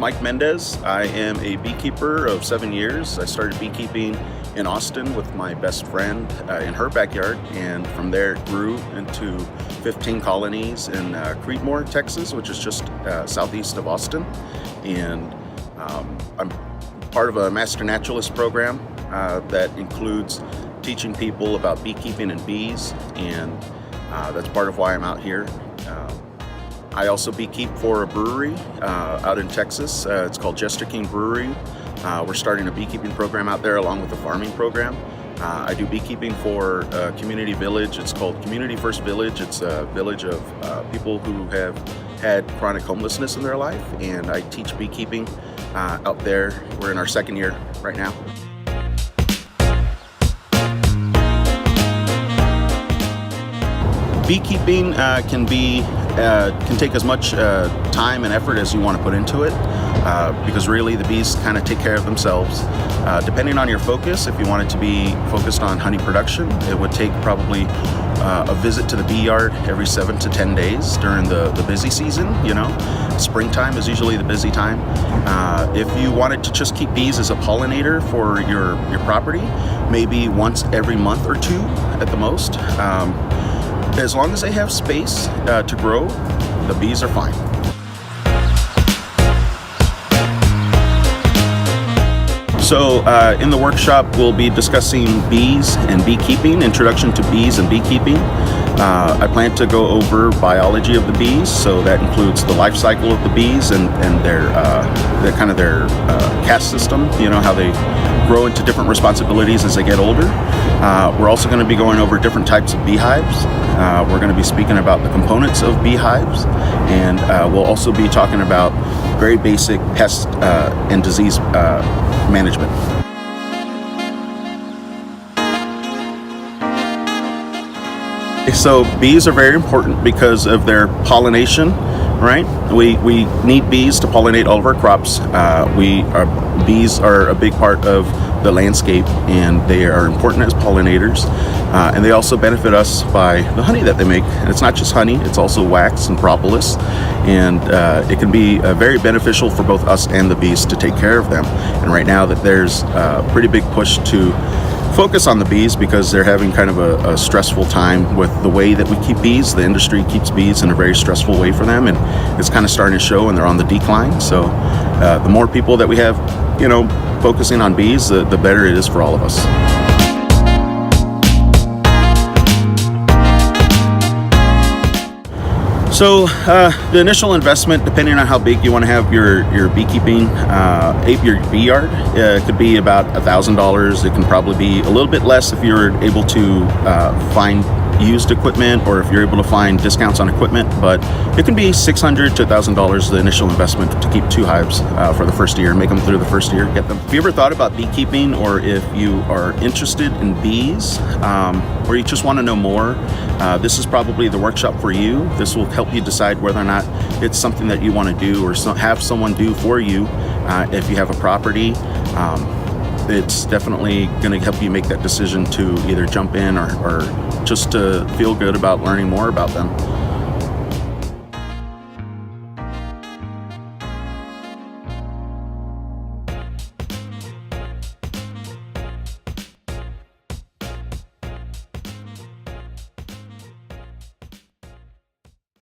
Mike Mendez. I am a beekeeper of 7 years. I started beekeeping in Austin with my best friend in her backyard, and from there it grew into 15 colonies in Creedmoor, Texas, which is just southeast of Austin. And I'm part of a Master Naturalist program that includes teaching people about beekeeping and bees, and that's part of why I'm out here. I also beekeep for a brewery out in Texas. It's called Jester King Brewery. We're starting a beekeeping program out there along with a farming program. I do beekeeping for a community village. It's called Community First Village. It's a village of people who have had chronic homelessness in their life, and I teach beekeeping out there. We're in our second year right now. Beekeeping can take as much time and effort as you want to put into it, because really the bees kind of take care of themselves. Depending on your focus, if you want it to be focused on honey production, it would take probably a visit to the bee yard every 7 to 10 days during the busy season. You know, springtime is usually the busy time. If you wanted to just keep bees as a pollinator for your property, maybe once every month or two at the most. As long as they have space to grow, the bees are fine. So in the workshop, we'll be discussing bees and beekeeping, introduction to bees and beekeeping. I plan to go over biology of the bees, so that includes the life cycle of the bees and their caste system, you know, how they grow into different responsibilities as they get older. We're also going to be going over different types of beehives. We're going to be speaking about the components of beehives, and we'll also be talking about very basic pest and disease management. So bees are very important because of their pollination, right? We need bees to pollinate all of our crops. Bees are a big part of the landscape, and they are important as pollinators, and they also benefit us by the honey that they make. And it's not just honey, it's also wax and propolis, and it can be very beneficial for both us and the bees to take care of them. And right now that there's a pretty big push to focus on the bees because they're having kind of a stressful time with the way that we keep bees. The industry keeps bees in a very stressful way for them, and it's kind of starting to show, and they're on the decline. So the more people that we have, you know, focusing on bees, the better it is for all of us. So the initial investment, depending on how big you want to have your beekeeping, your bee yard, could be about $1,000. It can probably be a little bit less if you're able to find used equipment, or if you're able to find discounts on equipment, but it can be $600 to $1,000 the initial investment to keep 2 hives for the first year, make them through the first year, get them. Have you ever thought about beekeeping, or if you are interested in bees, or you just want to know more, this is probably the workshop for you. This will help you decide whether or not it's something that you want to do, or have someone do for you. If you have a property, it's definitely going to help you make that decision to either jump in or just to feel good about learning more about them.